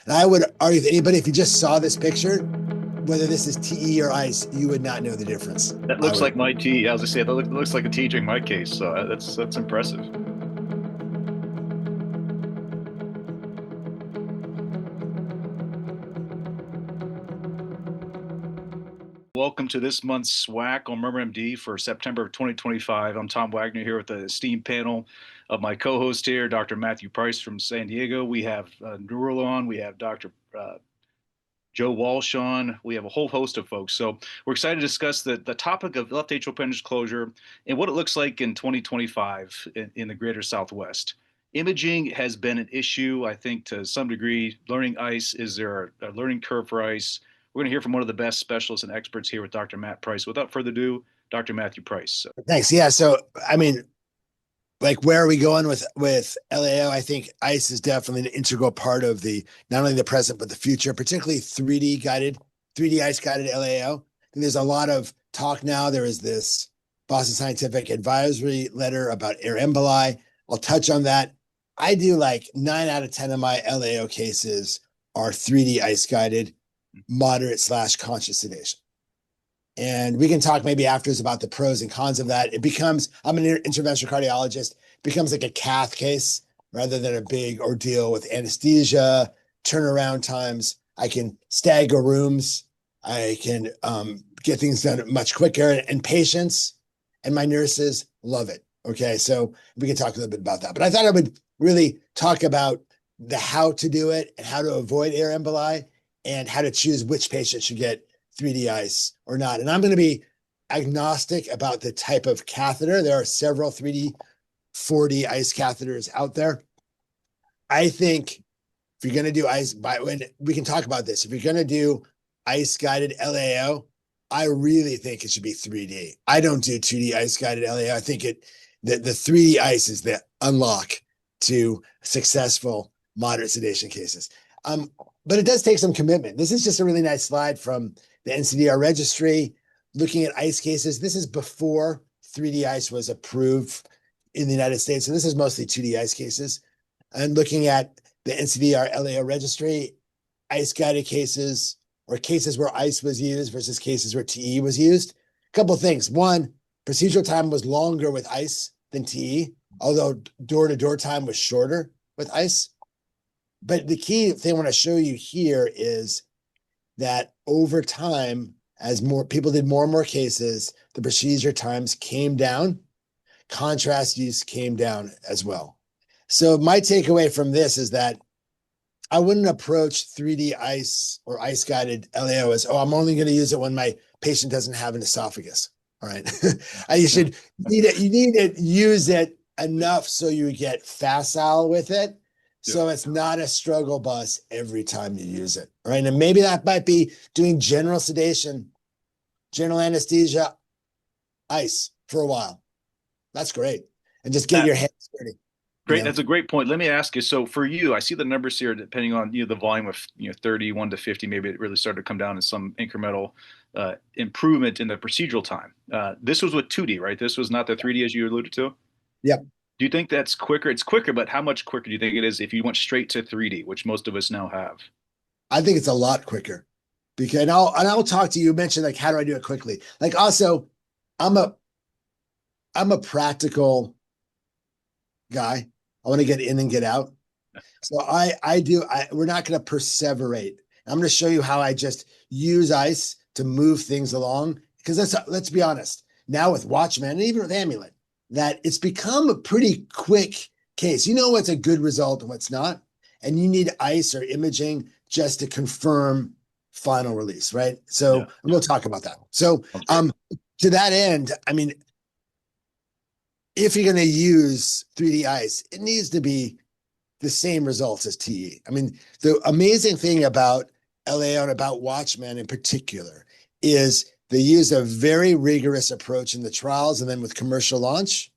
And I would argue with anybody, if you just saw this picture, whether this is TE or ice, you would not know the difference. That I looks would. like my T. As I say, that looks like a T during my case. So that's impressive. Welcome to this month's SWAC on Murmur MD for September of 2025. I'm Tom Wagner here with the esteemed panel of my co-host here, Dr. Matthew Price from San Diego. We have Nurul on. We have Dr. Joe Walsh on. We have a whole host of folks. So we're excited to discuss the topic of left atrial appendage closure and what it looks like in 2025 in the greater Southwest. Imaging has been an issue, I think, to some degree. Learning ICE, is there a learning curve for ICE? We're going to hear from one of the best specialists and experts here with Dr. Matt Price. Without further ado, Dr. Matthew Price. Thanks. Yeah. So, I mean, like, where are we going with LAO? I think ICE is definitely an integral part of not only the present, but the future, particularly 3D ICE guided LAO. And there's a lot of talk now. There is this Boston Scientific advisory letter about air emboli. I'll touch on that. I do like 9 out of 10 of my LAO cases are 3D ICE guided, moderate/conscious sedation. And we can talk maybe afterwards about the pros and cons of that. I'm an interventional cardiologist. It becomes like a cath case rather than a big ordeal with anesthesia, turnaround times. I can stagger rooms. I can get things done much quicker. And patients and my nurses love it. Okay, so we can talk a little bit about that. But I thought I would really talk about the how to do it and how to avoid air emboli and how to choose which patient should get 3D ICE or not. And I'm going to be agnostic about the type of catheter. There are several 3D, 4D ICE catheters out there. I think if you're going to do ICE, we can talk about this. If you're going to do ICE guided LAO, I really think it should be 3D. I don't do 2D ICE guided LAO. I think the 3D ICE is the unlock to successful moderate sedation cases. But it does take some commitment. This is just a really nice slide from the NCDR registry, looking at ICE cases. This is before 3D ICE was approved in the United States. So this is mostly 2D ICE cases. And looking at the NCDR LAO registry, ICE guided cases or cases where ICE was used versus cases where TE was used. A couple of things. One, procedural time was longer with ICE than TE, although door-to-door time was shorter with ICE. But the key thing I want to show you here is that over time, as more people did more and more cases, the procedure times came down, contrast use came down as well. So my takeaway from this is that I wouldn't approach 3D ICE or ICE guided LAO as, I'm only going to use it when my patient doesn't have an esophagus. All right. You need to use it enough so you get facile with it. So it's not a struggle bus every time you use it, right? And maybe that might be doing general sedation, general anesthesia, ICE for a while. That's great. And just get your hands dirty. Great. That's a great point. Let me ask you. So for you, I see the numbers here, depending on the volume of 31 to 50, maybe it really started to come down in some incremental improvement in the procedural time. This was with 2D, right? This was not the 3D as you alluded to? Yep. Do you think that's quicker? It's quicker, but how much quicker do you think it is if you went straight to 3D, which most of us now have? I think it's a lot quicker because, and I'll talk to you. You mentioned like, how do I do it quickly? Like also, I'm a practical guy. I want to get in and get out. So we're not going to perseverate. I'm going to show you how I just use ICE to move things along. Because let's be honest, now with Watchman and even with Amulet, that it's become a pretty quick case. You know what's a good result and what's not. And you need ICE or imaging just to confirm final release, right? So we'll talk about that. So to that end, I mean, if you're going to use 3D ICE, it needs to be the same results as TE. I mean, the amazing thing about LAO and about Watchman in particular is they use a very rigorous approach in the trials and then with commercial launch,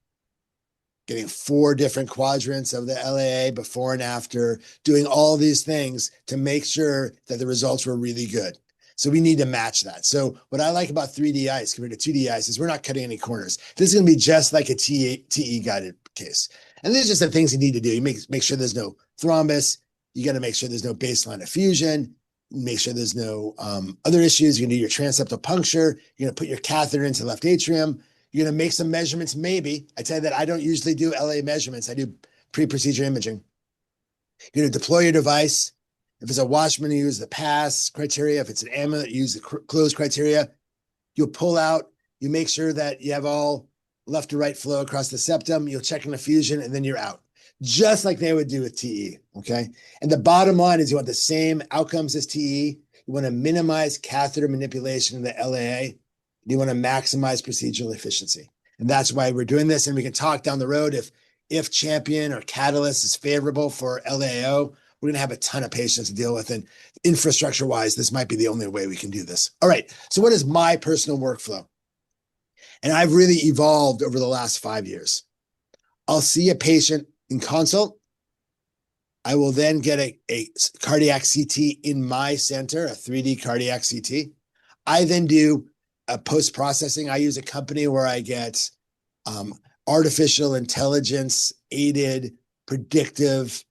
getting 4 different quadrants of the LAA before and after, doing all these things to make sure that the results were really good. So we need to match that. So what I like about 3D ICE compared to 2D ICE is we're not cutting any corners. This is going to be just like a TE guided case. And these are just the things you need to do. You make sure there's no thrombus, You got to make sure there's no baseline effusion, make sure there's no other issues. You're going to do your transseptal puncture. You're going to put your catheter into the left atrium. You're going to make some measurements, maybe. I tell you that I don't usually do LA measurements. I do pre-procedure imaging. You're going to deploy your device. If it's a Watchman, you use the pass criteria. If it's an Amulet, you use the close criteria. You'll pull out. You make sure that you have all left to right flow across the septum. You'll check an effusion, and then you're out, just like they would do with TE, okay? And the bottom line is you want the same outcomes as TE. You want to minimize catheter manipulation in the LAA. You want to maximize procedural efficiency. And that's why we're doing this. And we can talk down the road if Champion or Catalyst is favorable for LAO, we're going to have a ton of patients to deal with. And infrastructure-wise, this might be the only way we can do this. All right, so what is my personal workflow? And I've really evolved over the last 5 years. I'll see a patient in consult. I will then get a cardiac CT in my center, a 3D cardiac CT. I then do a post-processing. I use a company where I get artificial intelligence aided predictive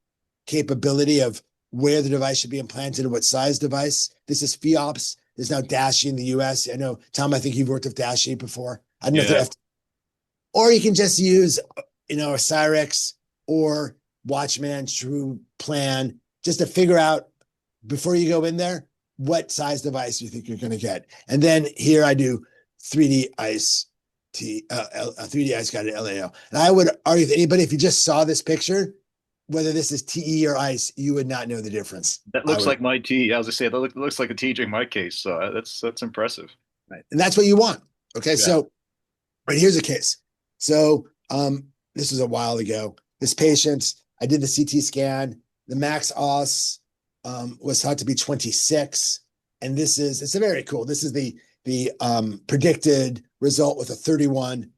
capability of where the device should be implanted and what size device. This is FEOPS. There's now DASHI in the US. I know, Tom, I think you've worked with DASHI before. I don't know if they're or you can just use, a Cyrix or Watchman, True Plan, just to figure out before you go in there, what size device you think you're going to get. And then here I do 3D ICE, 3D ICE guided LAO. And I would argue with anybody, if you just saw this picture, whether this is TE or ICE, you would not know the difference. That looks like my TE. I was just saying, that looks like a TE in my case. So that's impressive. Right. And that's what you want. Okay. Yeah. So right here's a case. So this was a while ago. This patient, I did the CT scan. The max os was thought to be 26. And it's a very cool. This is the predicted result with a 31.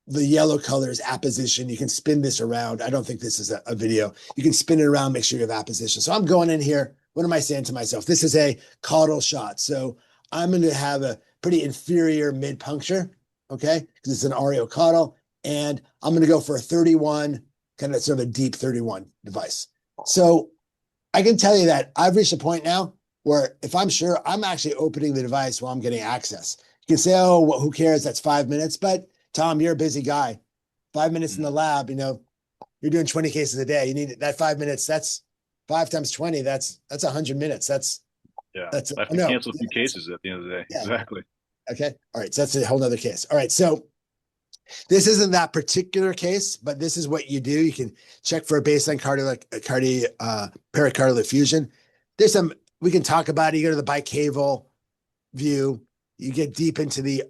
The yellow color is apposition. You can spin this around. I don't think this is a video. You can spin it around, make sure you have apposition. So I'm going in here. What am I saying to myself? This is a caudal shot. So I'm going to have a pretty inferior mid puncture, okay? Because it's an areocaudal. And I'm going to go for a 31, kind of sort of a deep 31 device. So I can tell you that I've reached a point now where if I'm sure, I'm actually opening the device while I'm getting access. You can say, oh, well, who cares? That's 5 minutes. But Tom, you're a busy guy. 5 minutes in the lab, you're doing 20 cases a day. You need that 5 minutes. That's 5 times 20. That's 100 minutes. I have to cancel a few cases at the end of the day. Yeah. Exactly. Okay. All right. So that's a whole nother case. All right. So this isn't that particular case, but this is what you do. You can check for a baseline pericardial effusion. We can talk about it. You go to the bicaval view. You get deep into the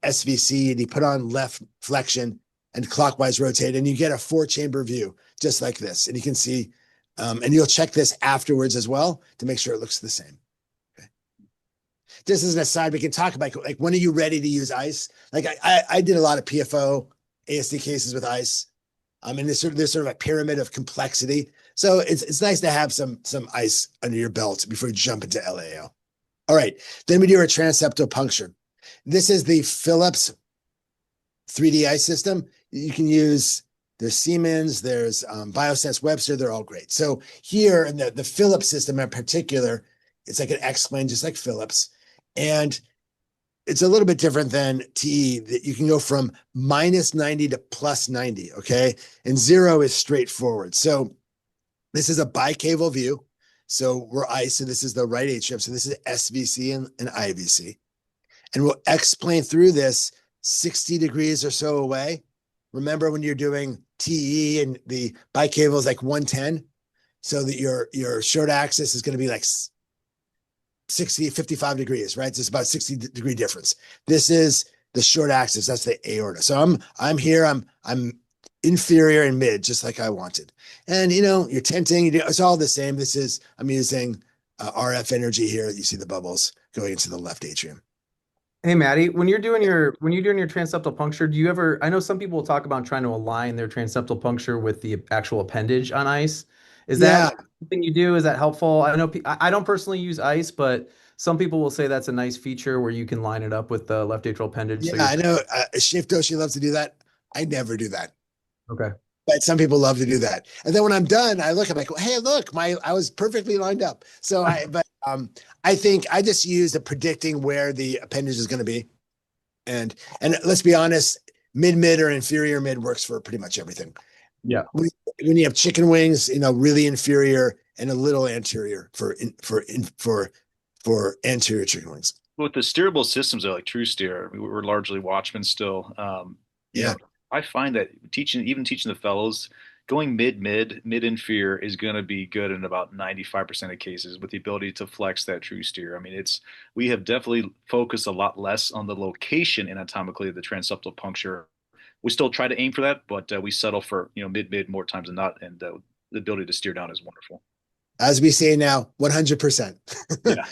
SVC and you put on left flexion and clockwise rotate, and you get a 4-chamber view just like this. And you can see, and you'll check this afterwards as well to make sure it looks the same. Okay. Just as an aside, we can talk about like when are you ready to use ICE? Like I did a lot of PFO ASD cases with ICE. And there's sort of a pyramid of complexity. So it's nice to have some ICE under your belt before you jump into LAO. All right, then we do our transseptal puncture. This is the Philips 3D ICE system. You can use, there's Siemens, there's Biosense Webster, they're all great. So here in the Philips system in particular, it's like an X-plane, just like Philips. And it's a little bit different than TE, that you can go from -90 to +90, okay? And 0 is straightforward. So this is a bicaval view. So we're ICE, so this is the right atrium. So this is SVC and IVC. And we'll explain through this 60 degrees or so away. Remember when you're doing TE and the bicaval is like 110, so that your short axis is going to be like 55 degrees, right? So it's about 60-degree difference. This is the short axis. That's the aorta. So I'm here. I'm inferior and mid, just like I wanted. And you're tenting. It's all the same. I'm using RF energy here. You see the bubbles going into the left atrium. Hey, Maddie, when you're doing your transseptal puncture, do you ever? I know some people will talk about trying to align their transseptal puncture with the actual appendage on ICE. Is that something you do? Is that helpful? I know I don't personally use ICE, but some people will say that's a nice feature where you can line it up with the left atrial appendage. Yeah, I know. Shift Doshi loves to do that. I never do that. Okay. But some people love to do that. And then when I'm done, I look, I'm like, hey, look, I was perfectly lined up. So I think I just use the predicting where the appendage is going to be. And let's be honest, mid or inferior mid works for pretty much everything. Yeah. When you have chicken wings, really inferior and a little anterior for anterior chicken wings. With the steerable systems, are like TrueSteer. We're largely Watchmen still. Yeah. I find that teaching the fellows, going mid inferior is going to be good in about 95% of cases with the ability to flex that TrueSteer. I mean, we have definitely focused a lot less on the location anatomically of the transseptal puncture. We still try to aim for that, but we settle for mid more times than not, and the ability to steer down is wonderful. As we say now, 100%. Yeah.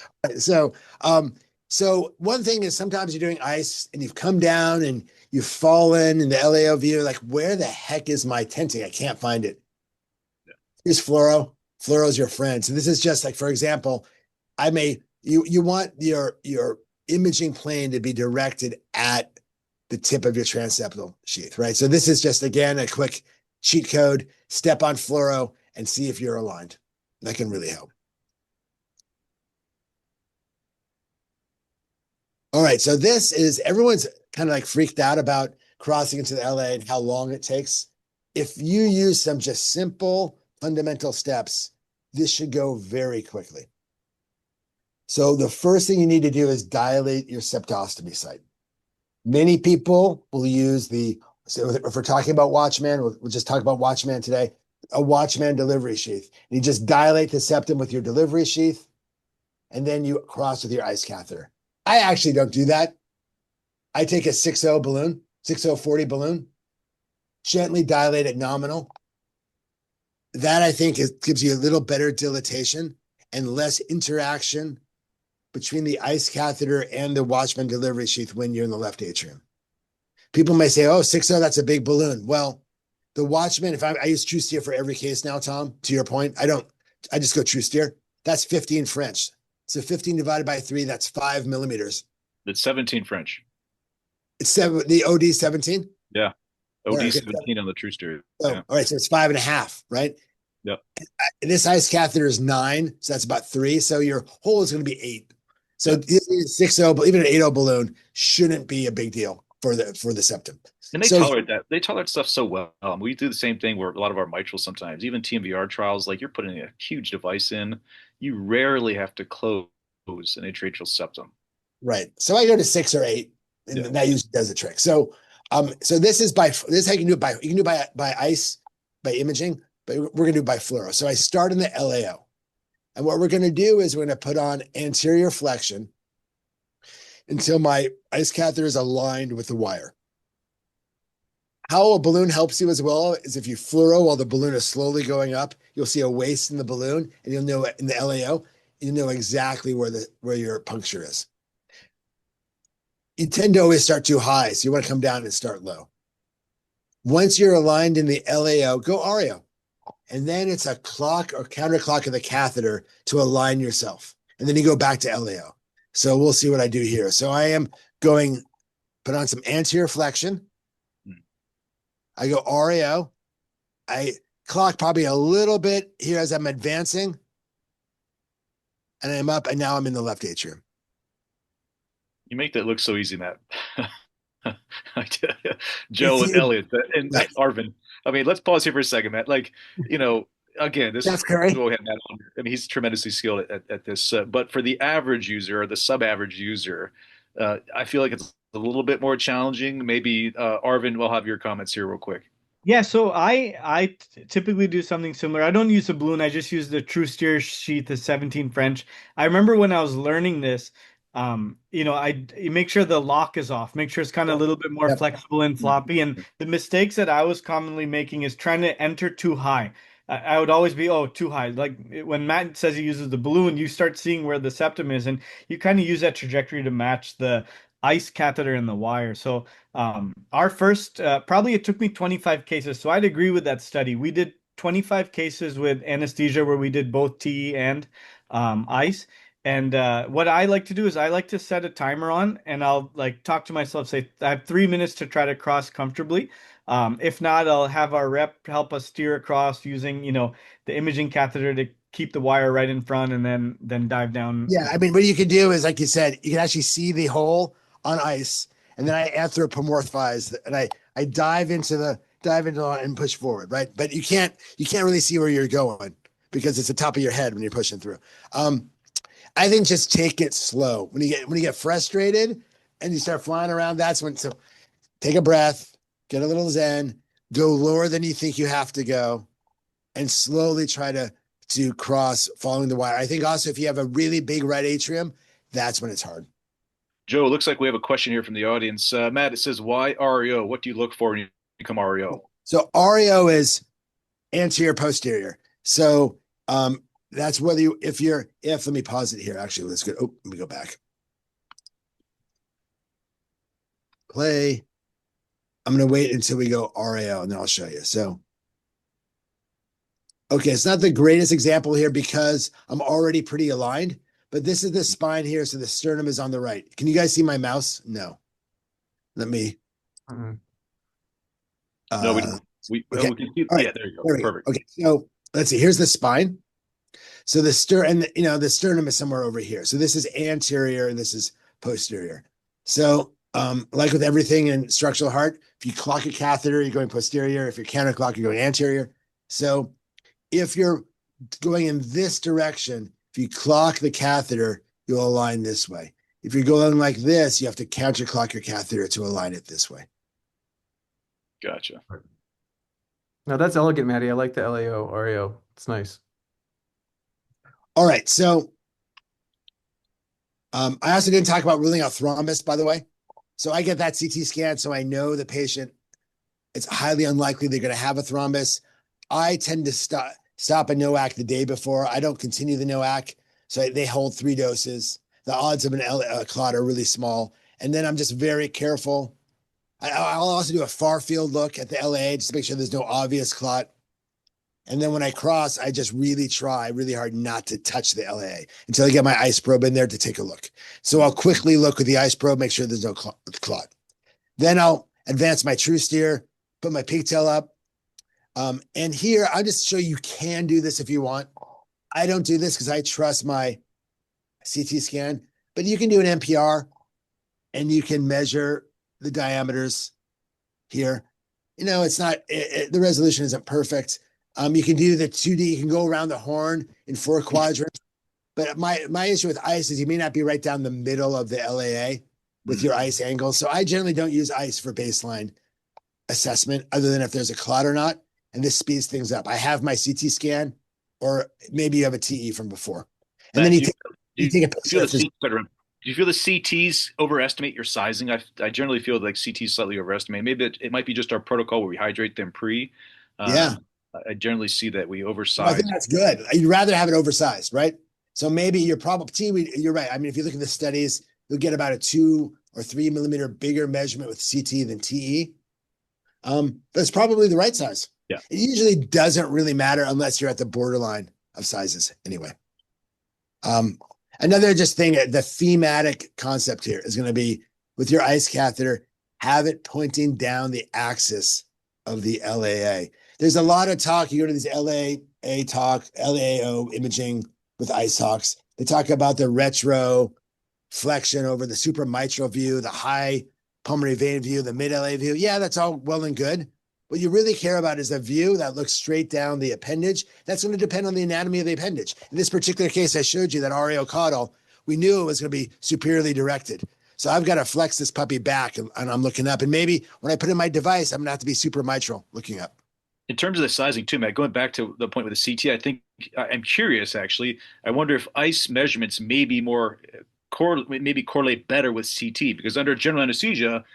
So one thing is sometimes you're doing ice and you've come down and you've fallen in the LAO view, like, where the heck is my tenting? I can't find it. Yeah. Here's fluoro. Fluoro is your friend. So this is just like, for example, you want your imaging plane to be directed at the tip of your transseptal sheath, right? So this is just, again, a quick cheat code. Step on fluoro and see if you're aligned. That can really help. All right, so this is, everyone's kind of like freaked out about crossing into the LA and how long it takes. If you use some just simple fundamental steps, this should go very quickly. So the first thing you need to do is dilate your septostomy site. Many people will use so if we're talking about Watchman, we'll just talk about Watchman today, a Watchman delivery sheath. You just dilate the septum with your delivery sheath, and then you cross with your ice catheter. I actually don't do that. I take a 6.0 balloon, 6.040 balloon, gently dilate it nominal. That, I think, gives you a little better dilatation and less interaction between the ice catheter and the Watchman delivery sheath when you're in the left atrium. People may say, oh, 6.0, that's a big balloon. Well, the Watchman, if I use TrueSteer for every case now, Tom, to your point, I just go TrueSteer. That's 15 French. So 15 divided by 3, that's 5 millimeters. It's 17 French. It's the OD 17? Yeah. OD right, 17 on the TrueSteer. Oh, yeah. All right. So it's 5.5, right? Yep. This ice catheter is 9. So that's about 3. So your hole is going to be 8. So yep. 6.0, but even an 8.0 balloon shouldn't be a big deal for the septum. And they tolerate that. They tolerate stuff so well. We do the same thing where a lot of our mitral sometimes, even TMVR trials, like you're putting a huge device in, you rarely have to close an atrial septum. Right. So I go to 6 or 8, and that usually does the trick. So this is how you can do it by ice, by imaging, but we're going to do it by fluoro. So I start in the LAO. And what we're going to do is we're going to put on anterior flexion until my ice catheter is aligned with the wire. How a balloon helps you as well is if you fluoro while the balloon is slowly going up, you'll see a waist in the balloon, and you'll know in the LAO, you know exactly where your puncture is. You tend to always start too high, so you want to come down and start low. Once you're aligned in the LAO, go RAO. And then it's a clock or counterclock of the catheter to align yourself. And then you go back to LAO. So we'll see what I do here. So I am going, put on some anterior flexion. I go RAO. I clock probably a little bit here as I'm advancing. And I'm up, and now I'm in the left atrium. You make that look so easy, Matt. Joe and Elliot and Arvin. I mean, let's pause here for a second, Matt. Like, again, this is Matt on. I mean, he's tremendously skilled at this. But for the average user or the sub-average user, I feel like it's a little bit more challenging. Maybe Arvin, we'll have your comments here real quick. Yeah, so I typically do something similar. I don't use a balloon. I just use the TrueSteer sheath, the 17 French. I remember when I was learning this, you make sure the lock is off, make sure it's kind of a little bit more flexible and floppy. And the mistakes that I was commonly making is trying to enter too high. I would always be, too high. Like when Matt says he uses the balloon, you start seeing where the septum is, and you kind of use that trajectory to match the ice catheter in the wire. So our first, probably it took me 25 cases. So I'd agree with that study. We did 25 cases with anesthesia where we did both TE and ice. And what I like to do is I like to set a timer on, and I'll like talk to myself, say I have 3 minutes to try to cross comfortably. If not, I'll have our rep help us steer across using, the imaging catheter to keep the wire right in front, and then dive down. Yeah, I mean, what you can do is, like you said, you can actually see the hole on ice, and then I anthropomorphize, and I dive into and push forward, right? But you can't really see where you're going because it's the top of your head when you're pushing through. I think just take it slow. When you get frustrated and you start flying around, that's when. So take a breath, get a little zen, go lower than you think you have to go, and slowly try to cross following the wire. I think also if you have a really big right atrium, that's when it's hard. Joe, it looks like we have a question here from the audience. Matt, it says, why REO? What do you look for when you become REO? So REO is anterior posterior. So that's whether let me pause it here. Actually, let's go. Oh, let me go back. Play. I'm going to wait until we go REO and then I'll show you. So, okay, it's not the greatest example here because I'm already pretty aligned, but this is the spine here. So the sternum is on the right. Can you guys see my mouse? No. Let me. No, we okay. can see. Right. Yeah, there you go. There Perfect. Okay, so let's see. Here's the spine. So the sternum is somewhere over here. So this is anterior and this is posterior. So like with everything in structural heart, if you clock a catheter, you're going posterior. If you counterclock, you're going anterior. So if you're going in this direction, if you clock the catheter, you'll align this way. If you're going like this, you have to counterclock your catheter to align it this way. Gotcha. No, that's elegant, Matty. I like the LAO, REO. It's nice. All right. So I also didn't talk about ruling out thrombus, by the way. So I get that CT scan, so I know the patient, it's highly unlikely they're going to have a thrombus. I tend to stop a NOAC the day before. I don't continue the NOAC. So they hold 3 doses. The odds of a clot are really small. And then I'm just very careful. I'll also do a far field look at the LAA just to make sure there's no obvious clot. And then when I cross, I just really try really hard not to touch the LAA until I get my ice probe in there to take a look. So I'll quickly look with the ice probe, make sure there's no clot. Then I'll advance my true steer, put my pigtail up. And here, I'll just show you can do this if you want. I don't do this because I trust my CT scan, but you can do an NPR and you can measure the diameters here. It's not, the resolution isn't perfect. You can do the 2D, you can go around the horn in 4 quadrants. But my issue with ice is you may not be right down the middle of the LAA with your ice angle. So I generally don't use ice for baseline assessment other than if there's a clot or not. And this speeds things up. I have my CT scan, or maybe you have a TE from before. And then you take a picture. Do you feel the CTs overestimate your sizing? I generally feel like CTs slightly overestimate. Maybe it might be just our protocol where we hydrate them pre. Yeah. I generally see that we oversize. I think that's good. You'd rather have it oversized, right? So maybe you're right. I mean, if you look at the studies, you'll get about a 2 or 3 millimeter bigger measurement with CT than TE. But it's probably the right size. Yeah. It usually doesn't really matter unless you're at the borderline of sizes anyway. Another just thing, the thematic concept here is going to be with your ice catheter, have it pointing down the axis of the LAA. There's a lot of talk. You go to these LAA talk, LAO imaging with ice talks. They talk about the retro flexion over the supramitral view, the high pulmonary vein view, the mid LA view. Yeah, that's all well and good. What you really care about is a view that looks straight down the appendage. That's going to depend on the anatomy of the appendage. In this particular case, I showed you that REO caudal, we knew it was going to be superiorly directed. So I've got to flex this puppy back and I'm looking up. And maybe when I put in my device, I'm going to have to be supramitral looking up. In terms of the sizing too, Matt, going back to the point with the CT, I think I'm curious, actually. I wonder if ice measurements may be correlate better with CT, because under general anesthesia,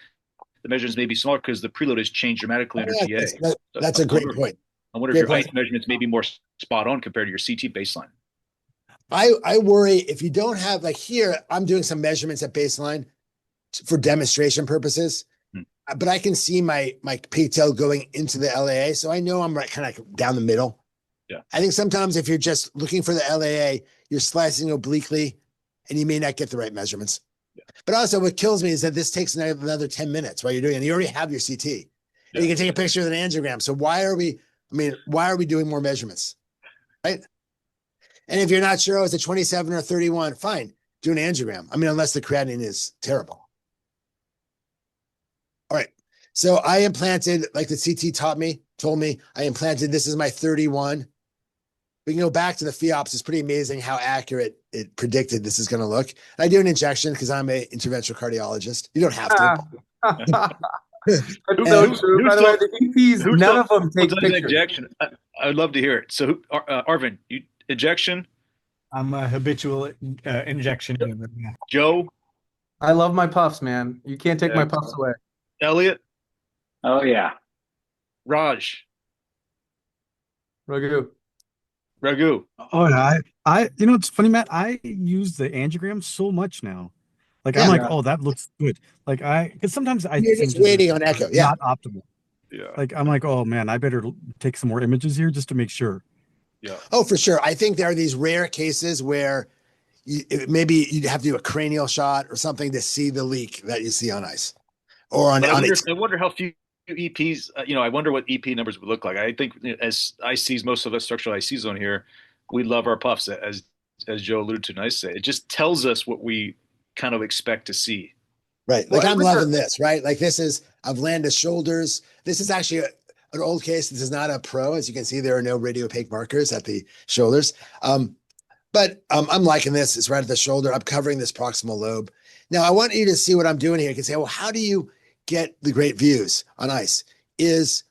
the measurements may be smaller because the preload has changed dramatically under GA. That's a great point. I wonder if your ice measurements may be more spot on compared to your CT baseline. I worry if you don't have, like here, I'm doing some measurements at baseline for demonstration purposes, but I can see my pigtail going into the LAA. So I know I'm right kind of down the middle. Yeah. I think sometimes if you're just looking for the LAA, you're slicing obliquely and you may not get the right measurements. But also what kills me is that this takes another 10 minutes while you're doing it. And you already have your CT. And you can take a picture of an angiogram. So why are we doing more measurements? Right? And if you're not sure, it's a 27 or 31, fine, do an angiogram. I mean, unless the creatinine is terrible. All right. So I implanted, like the CT told me, I implanted, this is my 31. We can go back to the FEOPS. It's pretty amazing how accurate it predicted this is going to look. I do an injection because I'm an interventional cardiologist. You don't have to. That's so true. By the way, the EPs, none of them take pictures. Injection? I would love to hear it. So, Arvin, you injection? I'm a habitual injection. Joe? I love my puffs, man. You can't take my puffs away. Elliot? Oh, yeah. Raj? Raghu? Oh, no, it's funny, Matt. I use the angiogram so much now. Like, I'm like, oh, that looks good. Like, because sometimes You're just waiting on echo. Yeah. Not optimal. Yeah. Like, I'm like, oh, man, I better take some more images here just to make sure. Yeah. Oh, for sure. I think there are these rare cases where maybe you'd have to do a cranial shot or something to see the leak that you see on ice. Or on I wonder how few EPs, I wonder what EP numbers would look like. I think as ICs, most of us structural ICs on here, we love our puffs, as Joe alluded to, and I say. It just tells us what we kind of expect to see. Right. Like, I'm loving this, right? Like, this is, I've landed shoulders. This is actually an old case. This is not a pro. As you can see, there are no radiopaque markers at the shoulders. But I'm liking this. It's right at the shoulder. I'm covering this proximal lobe. Now, I want you to see what I'm doing here. You can say, well, how do you get the great views on ice? Is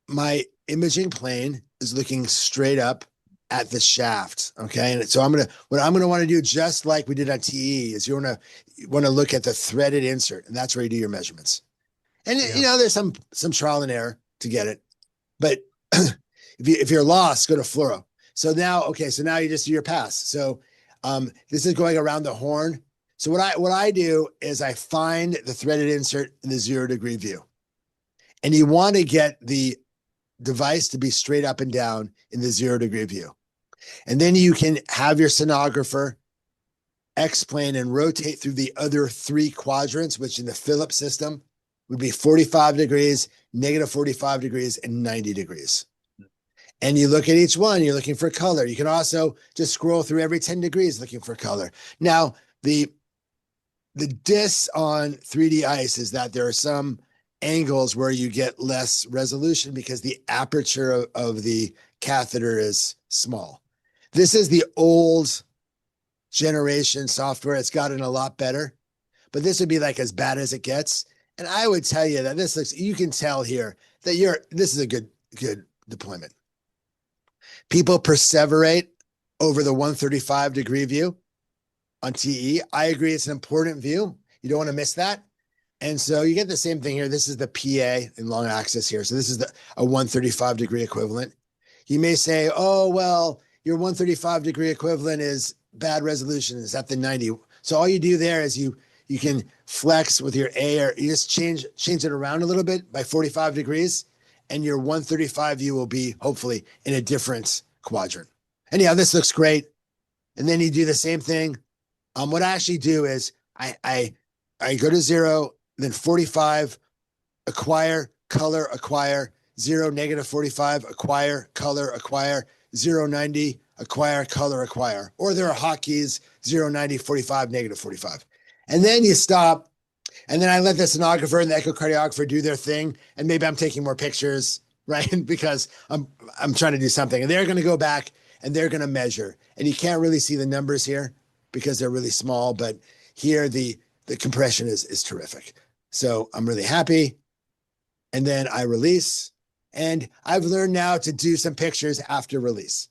my imaging plane is looking straight up at the shaft. Okay. And so what I'm going to want to do, just like we did on TE, is you want to look at the threaded insert, and that's where you do your measurements. And there's some trial and error to get it, but if you're lost, go to fluoro. So now you just do your pass. So this is going around the horn. So what I do is I find the threaded insert in the 0 degree view, and you want to get the device to be straight up and down in the 0 degree view. And then you can have your sonographer X-plane and rotate through the other 3 quadrants, which in the Phillips system would be 45 degrees, negative 45 degrees, and 90 degrees. And you look at each one, you're looking for color. You can also just scroll through every 10 degrees looking for color. Now, the diss on 3D ice is that there are some angles where you get less resolution because the aperture of the catheter is small. This is the old generation software. It's gotten a lot better, but this would be like as bad as it gets. And I would tell you that you can tell here that this is a good deployment. People perseverate over the 135 degree view on TE. I agree. It's an important view. You don't want to miss that. And so you get the same thing here. This is the PA in long axis here. So this is a 135 degree equivalent. You may say, oh, well, your 135 degree equivalent is bad resolution. Is at the 90. So all you do there is you can flex with your A, or you just change it around a little bit by 45 degrees, and your 135 view will be hopefully in a different quadrant. Anyhow, this looks great. And then you do the same thing. What I actually do is I go to 0, then 45, acquire, color, acquire, 0, negative 45, acquire, color, acquire, 0, 90, acquire, color, acquire. Or there are hotkeys, 0, 90, 45, negative 45. And then you stop, and then I let the sonographer and the echocardiographer do their thing, and maybe I'm taking more pictures, right? Because I'm trying to do something, and they're going to go back and they're going to measure. And you can't really see the numbers here because they're really small, but here the compression is terrific. So I'm really happy. And then I release, and I've learned now to do some pictures after release,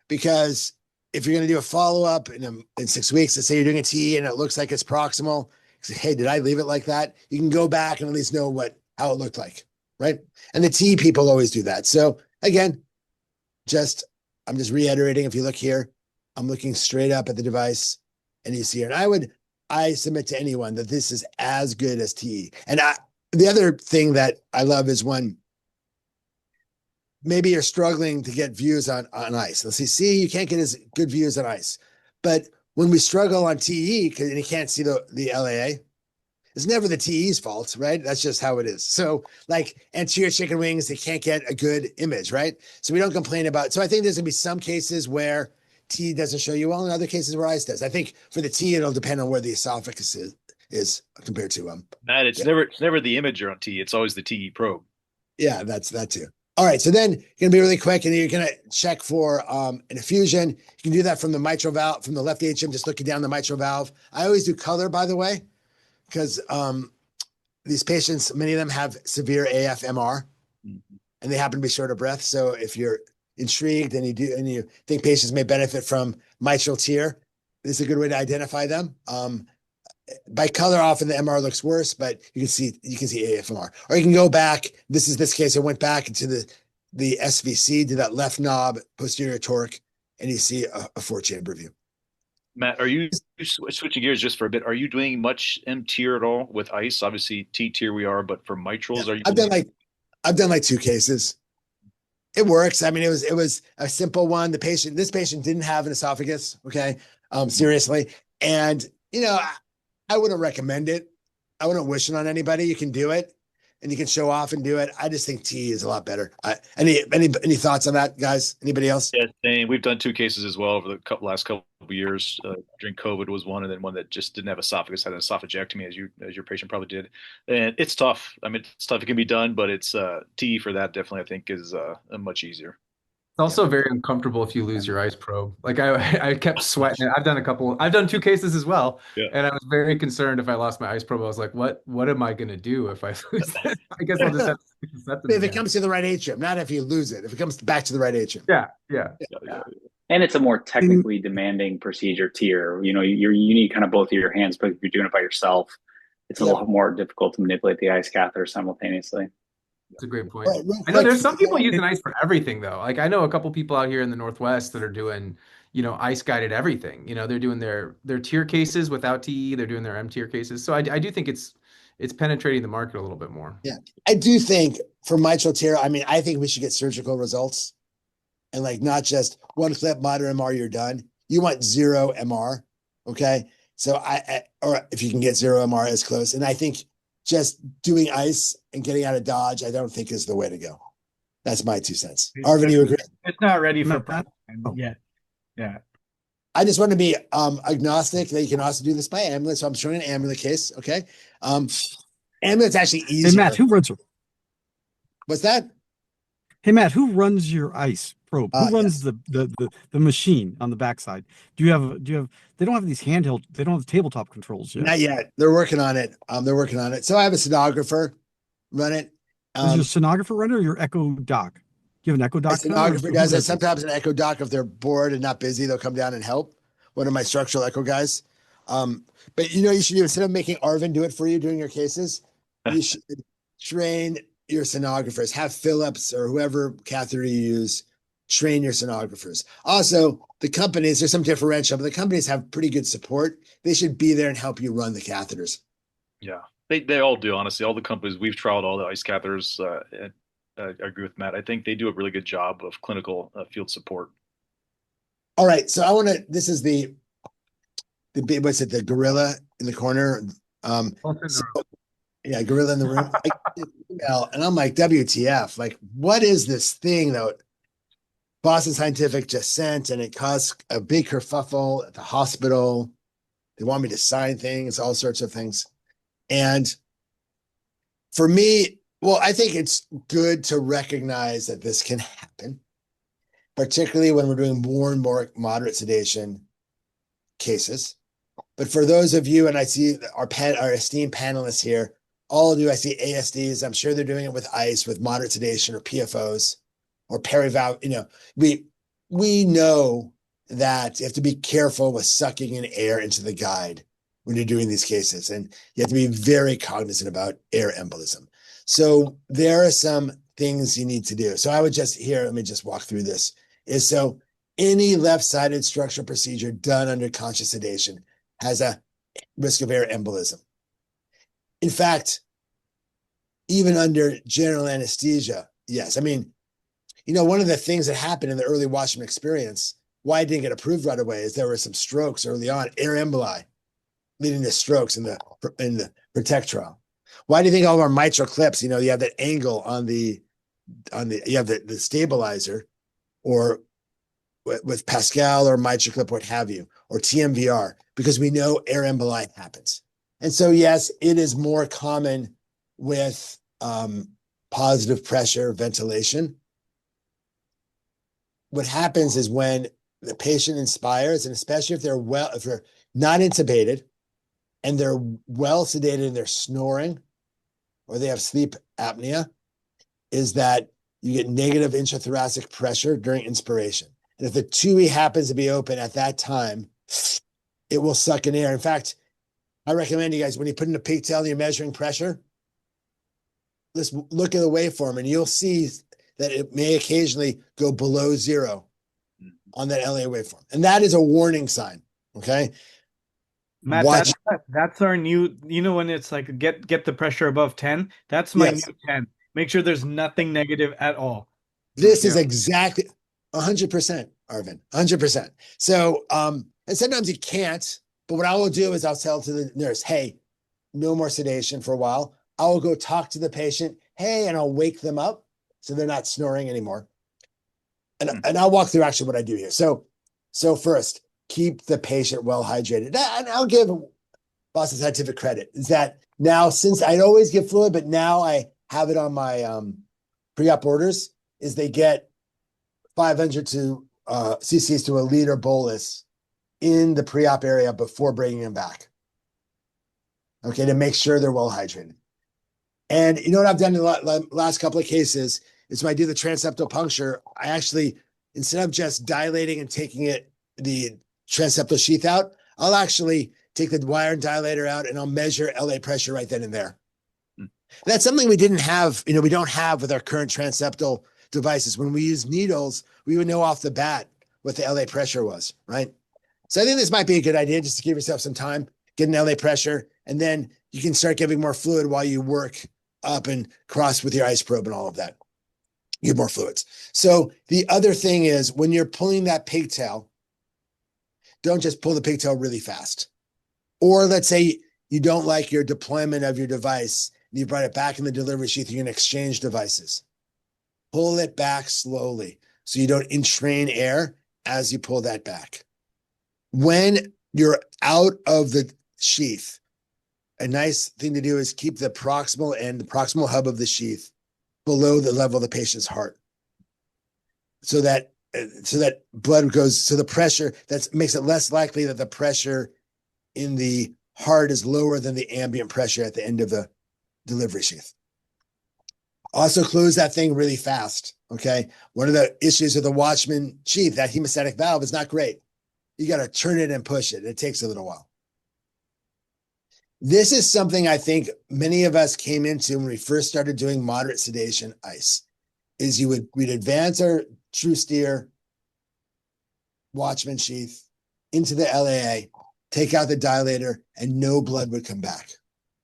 because if you're going to do a follow-up in 6 weeks, let's say you're doing a TE and it looks like it's proximal, say, hey, did I leave it like that? You can go back and at least know how it looked like, right? And the TE people always do that. So again, I'm just reiterating, if you look here, I'm looking straight up at the device, and you see here, and I submit to anyone that this is as good as TE. And the other thing that I love is when maybe you're struggling to get views on ice. Let's see, you can't get as good views on ice. But when we struggle on TE, and you can't see the LAA, it's never the TE's fault, right? That's just how it is. So like anterior chicken wings, they can't get a good image, right? So we don't complain about, so I think there's gonna be some cases where TE doesn't show you well and other cases where ICE does. I think for the TE, it'll depend on where the esophagus is compared to Matt, it's never the imager on TE, it's always the TE probe. Yeah, that's that too. All right, so then you're gonna be really quick and you're gonna check for an effusion. You can do that from the mitral valve, from the left atrium, just looking down the mitral valve. I always do color, by the way, because these patients, many of them have severe AFMR and they happen to be short of breath. So if you're intrigued and you think patients may benefit from mitral tear, this is a good way to identify them. By color, often the MR looks worse, but you can see AFMR. Or you can go back. This case, I went back into the SVC, to that left knob, posterior torque, and you see a 4-chamber view. Matt, are you switching gears just for a bit? Are you doing much M tier at all with ICE? Obviously T tier we are, but for mitrals, are you? I've done like 2 cases. It works. I mean, it was a simple one. This patient didn't have an esophagus. Okay, seriously, and I wouldn't recommend it. I wouldn't wish it on anybody. You can do it and you can show off and do it. I just think T is a lot better. Any thoughts on that, guys? Anybody else? Yeah, same. We've done 2 cases as well over the last couple of years. During COVID was one, and then one that just didn't have esophagus, had an esophagectomy, as your patient probably did. And it's tough. I mean, it's tough. It can be done, but it's T for that definitely I think is much easier. It's also very uncomfortable if you lose your ICE probe. Like I kept sweating. I've done 2 cases as well. Yeah. And I was very concerned if I lost my ICE probe. I was like, what am I going to do if I lose this? I guess I'll just have to stick the septum if it comes to the right atrium, not if you lose it. If it comes back to the right atrium. Yeah. And it's a more technically demanding procedure tier. You need kind of both of your hands, but if you're doing it by yourself, it's a lot more difficult to manipulate the ICE catheter simultaneously. That's a great point. I know there's some people using ICE for everything though. Like I know a couple people out here in the Northwest that are doing, ICE guided everything. They're doing their tier cases without TE. They're doing their M tier cases. So I do think it's penetrating the market a little bit more. Yeah, I do think for mitral tear, I mean, I think we should get surgical results, and like not just one clip, moderate MR, you're done. You want 0 MR, okay? So or if you can get 0 MR as close, and I think just doing ICE and getting out of Dodge, I don't think is the way to go. That's my 2 cents. Arvin, you agree? It's not ready for prime yet. Yeah. I just want to be agnostic that you can also do this by amulet. So I'm showing an amulet case. Okay. Amulet's actually easier. Hey, Matt, who runs it? What's that? Hey, Matt, who runs your ICE probe? Who runs the machine on the backside? They don't have these handheld, they don't have tabletop controls yet. Not yet. They're working on it. So I have a sonographer run it. Is your sonographer run it or your echo doc? Do you have an echo doc? Sonographer does it. Sometimes an echo doc, if they're bored and not busy, they'll come down and help. One of my structural echo guys. But you should do, instead of making Arvin do it for you during your cases, you should train your sonographers. Have Philips or whoever catheter you use train your sonographers. Also, the companies, there's some differential, but the companies have pretty good support. They should be there and help you run the catheters. Yeah, they all do, honestly. All the companies, we've trialed all the ICE catheters. I agree with Matt. I think they do a really good job of clinical field support. All right. So this is the what's it, the gorilla in the corner? Yeah, gorilla in the room. And I'm like, WTF? Like, what is this thing that Boston Scientific just sent, and it caused a big kerfuffle at the hospital. They want me to sign things, all sorts of things. And for me, well, I think it's good to recognize that this can happen, particularly when we're doing more and more moderate sedation cases. But for those of you, and I see our esteemed panelists here, all of you, I see ASDs. I'm sure they're doing it with ICE, with moderate sedation or PFOs or perivalve. We know that you have to be careful with sucking in air into the guide when you're doing these cases. And you have to be very cognizant about air embolism. So there are some things you need to do. So I would let me just walk through this. So any left-sided structural procedure done under conscious sedation has a risk of air embolism. In fact, even under general anesthesia, yes. I mean, one of the things that happened in the early Watchman experience why it didn't get approved right away is there were some strokes early on, air emboli, leading to strokes in the PROTECT trial. Why do you think all of our mitral clips, you have that angle on the you have the stabilizer, or with Pascal or mitral clip, what have you, or TMVR, because we know air emboli happens. And so, yes, it is more common with positive pressure ventilation. What happens is when the patient inspires, and especially if they're not intubated and they're well sedated and they're snoring, or they have sleep apnea, is that you get negative intrathoracic pressure during inspiration. And if the TUI happens to be open at that time, it will suck in air. In fact, I recommend you guys, when you put in a pigtail and you're measuring pressure, let's look at the waveform and you'll see that it may occasionally go below 0 on that LA waveform. And that is a warning sign, okay? Matt, that's our new, when it's like get the pressure above 10, that's my new 10. Make sure there's nothing negative at all. This is exactly 100%, Arvin, 100%. So, and sometimes you can't, but what I will do is I'll tell to the nurse, hey, no more sedation for a while. I will go talk to the patient, hey, and I'll wake them up so they're not snoring anymore. And I'll walk through actually what I do here. So first, keep the patient well hydrated. And I'll give Boston Scientific credit, is that now, since I'd always give fluid, but now I have it on my pre-op orders, is they get 500 cc's to a liter bolus in the pre-op area before bringing them back. Okay, to make sure they're well hydrated. And you know what I've done in the last couple of cases is when I do the transseptal puncture, I actually, instead of just dilating and taking the transseptal sheath out, I'll actually take the wire and dilator out and I'll measure LA pressure right then and there. That's something we didn't have, we don't have with our current transseptal devices. When we use needles, we would know off the bat what the LA pressure was, right? So I think this might be a good idea, just to give yourself some time, get an LA pressure, and then you can start giving more fluid while you work up and cross with your ice probe and all of that. You get more fluids. So the other thing is, when you're pulling that pigtail, don't just pull the pigtail really fast. Or let's say you don't like your deployment of your device, and you brought it back in the delivery sheath, you're going to exchange devices. Pull it back slowly so you don't entrain air as you pull that back. When you're out of the sheath, a nice thing to do is keep the proximal end, the proximal hub of the sheath, below the level of the patient's heart, so that blood goes, so the pressure, that makes it less likely that the pressure in the heart is lower than the ambient pressure at the end of the delivery sheath. Also close that thing really fast, okay? One of the issues with the Watchman sheath, that hemostatic valve, is not great. You got to turn it and push it. It takes a little while. This is something I think many of us came into when we first started doing moderate sedation ice, is we'd advance our true steer Watchman sheath into the LAA, take out the dilator, and no blood would come back.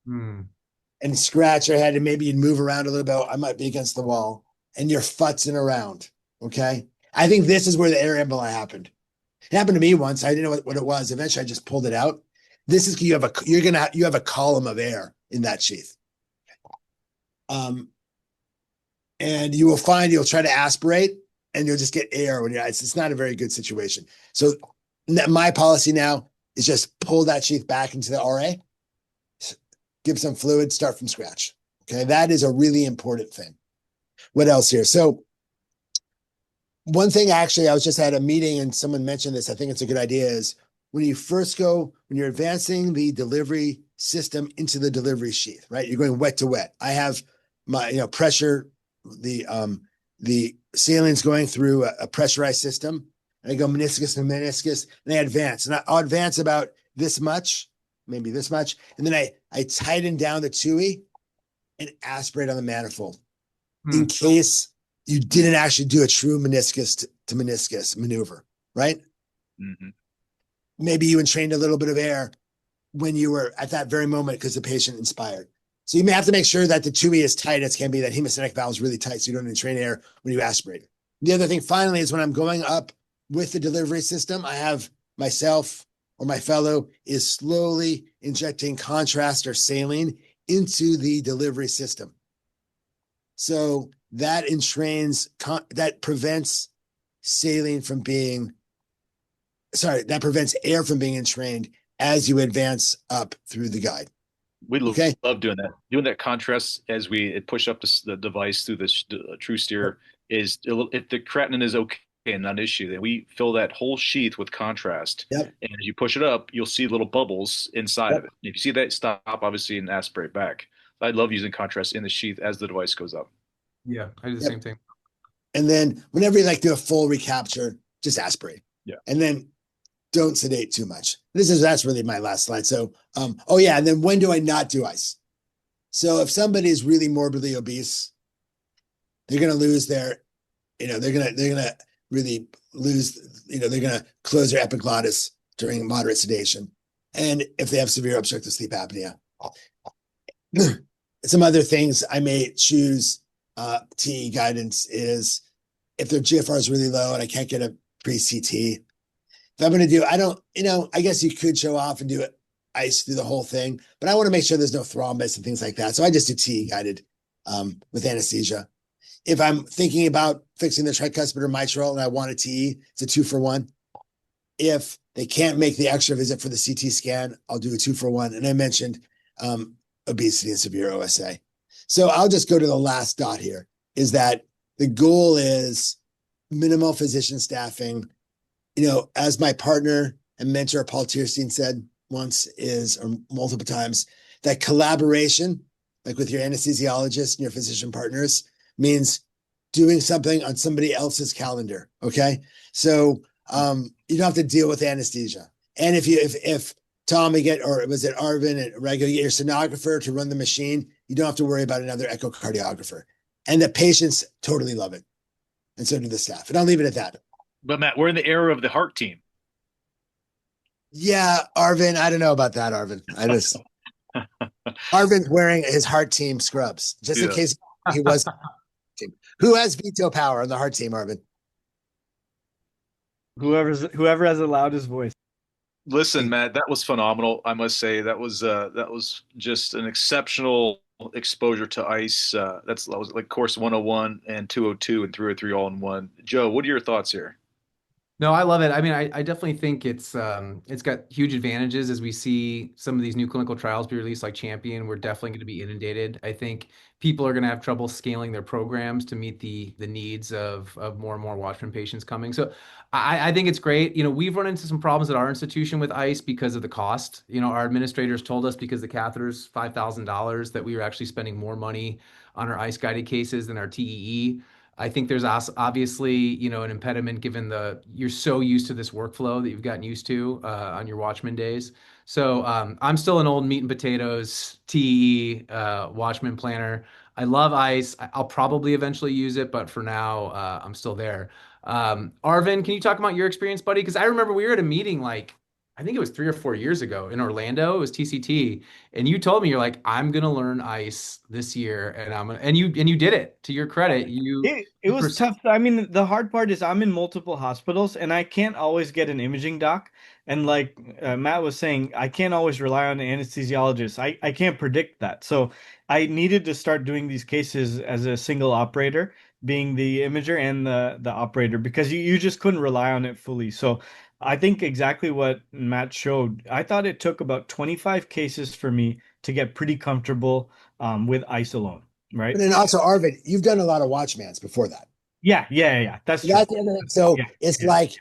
And scratch your head, and maybe you'd move around a little bit. I might be against the wall, and you're futzing around, okay? I think this is where the air emboli happened. It happened to me once. I didn't know what it was. Eventually, I just pulled it out. This is, you have a column of air in that sheath. And you will find you'll try to aspirate and you'll just get air when it's not a very good situation. So my policy now is just pull that sheath back into the RA, give some fluid, start from scratch. Okay, that is a really important thing. What else here? So one thing, actually, I was just at a meeting and someone mentioned this, I think it's a good idea, is when you're advancing the delivery system into the delivery sheath, right? You're going wet to wet. I have my, pressure, the salient's going through a pressurized system, and I go meniscus to meniscus, and I advance. And I'll advance about this much, maybe this much, and then I tighten down the TUI and aspirate on the manifold in case you didn't actually do a true meniscus to meniscus maneuver, right? Maybe you entrained a little bit of air when you were at that very moment because the patient inspired. So you may have to make sure that the TUI is tight as can be, that hemostatic valve is really tight so you don't entrain air when you aspirate. The other thing, finally, is when I'm going up with the delivery system, I have myself or my fellow is slowly injecting contrast or saline into the delivery system. So that that prevents saline from being, that prevents air from being entrained as you advance up through the guide. We love doing that. Doing that contrast as we push up the device through the true steer is, if the creatinine is okay and not an issue, then we fill that whole sheath with contrast. Yep. And as you push it up, you'll see little bubbles inside of it. If you see that, stop, obviously, and aspirate back. I love using contrast in the sheath as the device goes up. Yeah, I do the same thing. And then whenever you do a full recapture, just aspirate. Yeah. And then don't sedate too much. That's really my last slide. So, and then when do I not do ice? So if somebody is really morbidly obese, they're going to lose their, they're going to really lose, they're going to close their epiglottis during moderate sedation. And if they have severe obstructive sleep apnea, some other things I may choose TE guidance is if their GFR is really low and I can't get a pre-CT. If I'm going to do, I guess you could show off and do it ice through the whole thing, but I want to make sure there's no thrombus and things like that. So I just do TE guided with anesthesia. If I'm thinking about fixing the tricuspid or mitral and I want a TE, it's a 2-for-1. If they can't make the extra visit for the CT scan, I'll do a 2-for-1. And I mentioned obesity and severe OSA. So I'll just go to the last dot here, is that the goal is minimal physician staffing. As my partner and mentor, Paul Tierstein, said once or multiple times, that collaboration, like with your anesthesiologist and your physician partners, means doing something on somebody else's calendar. Okay. So you don't have to deal with anesthesia. And if Tom, or was it Arvin and Rego, you get your sonographer to run the machine, you don't have to worry about another echocardiographer. And the patients totally love it. And so do the staff. And I'll leave it at that. But Matt, we're in the era of the heart team. Yeah, Arvin, I don't know about that, Arvin. Arvin's wearing his heart team scrubs, just in case he was. Who has veto power on the heart team, Arvin? Whoever has the loudest voice. Listen, Matt, that was phenomenal. I must say that was just an exceptional exposure to ice. That was like course 101 and 202 and 303 all in one. Joe, what are your thoughts here? No, I love it. I mean, I definitely think it's got huge advantages as we see some of these new clinical trials be released, like Champion. We're definitely going to be inundated. I think people are going to have trouble scaling their programs to meet the needs of more and more Watchman patients coming. So I think it's great. We've run into some problems at our institution with ICE because of the cost. Our administrators told us because the catheter's $5,000 that we were actually spending more money on our ICE guided cases than our TEE. I think there's obviously, an impediment given you're so used to this workflow that you've gotten used to on your Watchman days. So I'm still an old meat and potatoes TE Watchman planner. I love ICE. I'll probably eventually use it, but for now, I'm still there. Arvin, can you talk about your experience, buddy? Because I remember we were at a meeting I think it was 3 or 4 years ago in Orlando. It was TCT, and you told me you're like, I'm gonna learn ICE this year, and you did it. To your credit, it was tough. I mean, the hard part is I'm in multiple hospitals, and I can't always get an imaging doc. And like Matt was saying, I can't always rely on an anesthesiologist. I can't predict that, so I needed to start doing these cases as a single operator, being the imager and the operator, because you just couldn't rely on it fully. So I think exactly what Matt showed. I thought it took about 25 cases for me to get pretty comfortable with ICE alone, right? And then also, Arvin, you've done a lot of Watchmans before that. Yeah. That's true. That's the other thing. So Yeah, it's like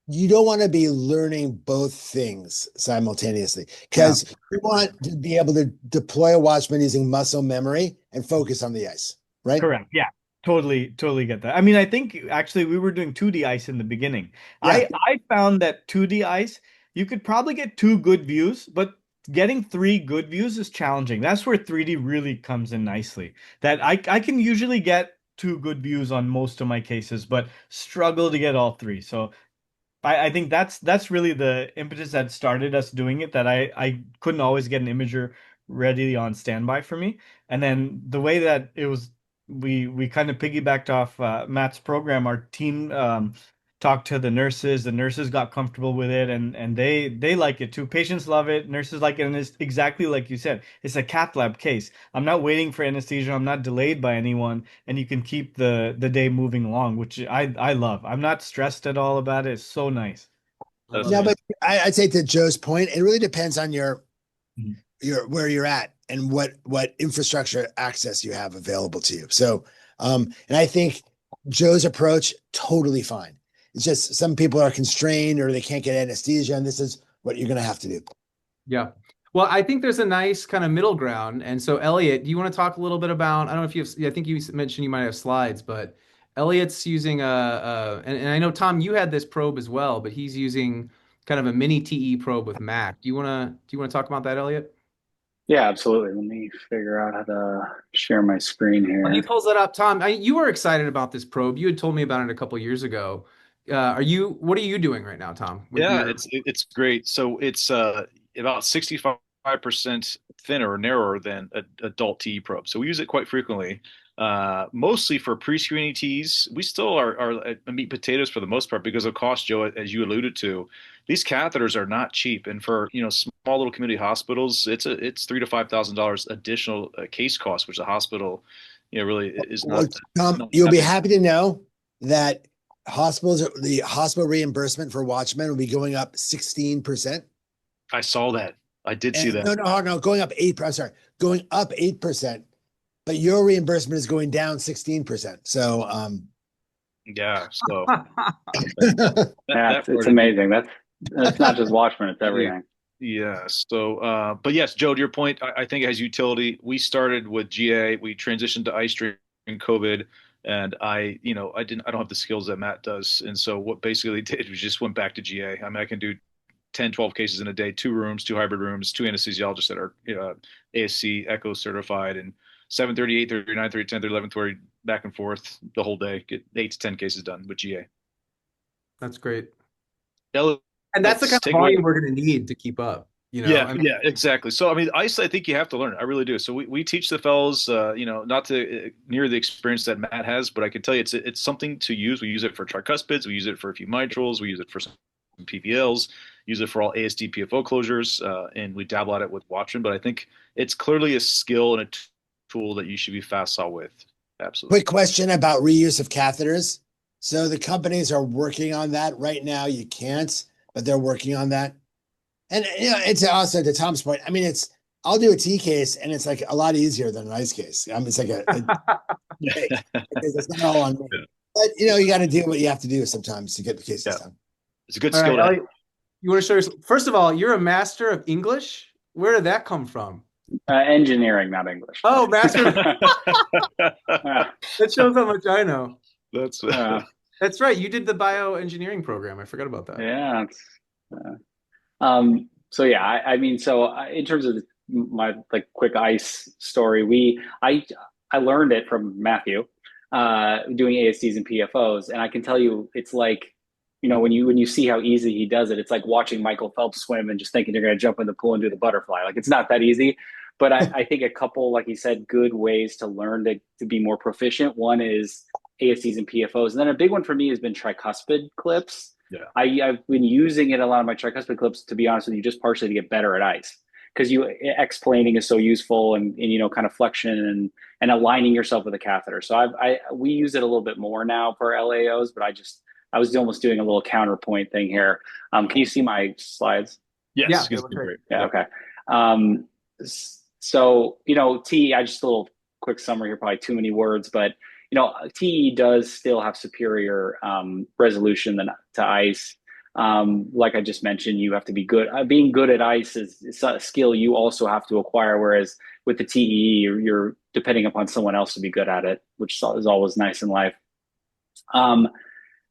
you don't want to be learning both things simultaneously, because you want to be able to deploy a Watchman using muscle memory and focus on the ICE, right? Correct. Yeah. Totally get that. I mean, I think actually we were doing 2D ice in the beginning. Yeah. I found that 2D ice, you could probably get 2 good views, but getting 3 good views is challenging. That's where 3D really comes in nicely. That I can usually get 2 good views on most of my cases, but struggle to get all 3. So I think that's really the impetus that started us doing it, that I couldn't always get an imager ready on standby for me. And then the way that it was, we kind of piggybacked off Matt's program. Our team talked to the nurses. The nurses got comfortable with it, and they like it too. Patients love it. Nurses like it, and it's exactly like you said. It's a cath lab case. I'm not waiting for anesthesia. I'm not delayed by anyone, and you can keep the day moving along, which I love. I'm not stressed at all about it. It's so nice. No, but I'd say to Joe's point, it really depends on your Mhm. where you're at and what infrastructure access you have available to you. So, and I think Joe's approach totally fine. It's just some people are constrained or they can't get anesthesia, and this is what you're going to have to do. Yeah. Well, I think there's a nice kind of middle ground. And so, Elliot, do you want to talk a little bit about, I don't know if you have, I think you mentioned you might have slides, but Elliot's using and I know, Tom, you had this probe as well, but he's using kind of a mini TE probe with Mac. Do you want to talk about that, Elliot? Yeah, absolutely. Let me figure out how to share my screen When he here. pulls that up, Tom, you were excited about this probe. You had told me about it a couple years ago. What are you doing right now, Tom? Yeah, it's great. So it's about 65% thinner or narrower than an adult TE probe. So we use it quite frequently, mostly for pre-screening TEs. We still are meat potatoes for the most part because of cost, Joe, as you alluded to. These catheters are not cheap, and for small little community hospitals, it's $3,000 to $5,000 additional case cost, which the hospital really is not. Well, Tom, you'll be happy to know that the hospital reimbursement for Watchman will be going up 16%. I saw that. I did see that. No, going up 8%. I'm sorry, going up 8%, but your reimbursement is going down 16%. So, yeah. So it's amazing. That's not just Watchman; it's everything. Yeah. So, but yes, Joe, to your point, I think it has utility. We started with GA. We transitioned to ICE during COVID. And I don't have the skills that Matt does. And so what basically did was just went back to GA. I mean, I can do 10, 12 cases in a day, 2 rooms, 2 hybrid rooms, 2 anesthesiologists that are ASC echo certified, and 7:30, 8:30, 9:30, 10:30, 11:30, back and forth the whole day, get 8 to 10 cases done with GA. That's great. And that's the kind of volume we're going to need to keep up. Yeah, exactly. So, I mean, ICE, I think you have to learn it. I really do. So we teach the fellows, not to near the experience that Matt has, but I can tell you it's something to use. We use it for tricuspids. We use it for a few mitrals. We use it for some PVLs, use it for all ASD PFO closures, and we dabble at it with Watchman. But I think it's clearly a skill and a tool that you should be facile with. Absolutely. Quick question about reuse of catheters. So the companies are working on that right now. You can't, but they're working on that. And it's also to Tom's point. I mean, I'll do a T case, and it's like a lot easier than an ICE case. I mean, it's like it's not all on me. But you got to do what you have to do sometimes to get the cases done. It's a good skill. Right, Elliot, you want to show us? First of all, you're a master of English. Where did that come from? Engineering, not English. Oh, master. That shows how much I know. That's right. You did the bioengineering program. I forgot about that. Yeah. So yeah, I mean, in terms of my quick ICE story, I learned it from Matthew, doing ASDs and PFOs, and I can tell you, it's like, when you see how easy he does it, it's like watching Michael Phelps swim and just thinking you're going to jump in the pool and do the butterfly. Like, it's not that easy. But I think a couple, like he said, good ways to learn to be more proficient. One is ASDs and PFOs, and then a big one for me has been tricuspid clips. Yeah, I've been using it a lot of my tricuspid clips, to be honest with you, just partially to get better at ICE, because explaining is so useful, and kind of flexion and aligning yourself with a catheter. So we use it a little bit more now for LAOs, but I was almost doing a little counterpoint thing here. Can you see my slides? Yes. Yeah, great. Yeah. Okay. So T, just a little quick summary here, probably too many words, but TE does still have superior resolution to ICE. Like I just mentioned, you have to be good. Being good at ICE is a skill you also have to acquire, whereas with the TE, you're depending upon someone else to be good at it, which is always nice in life.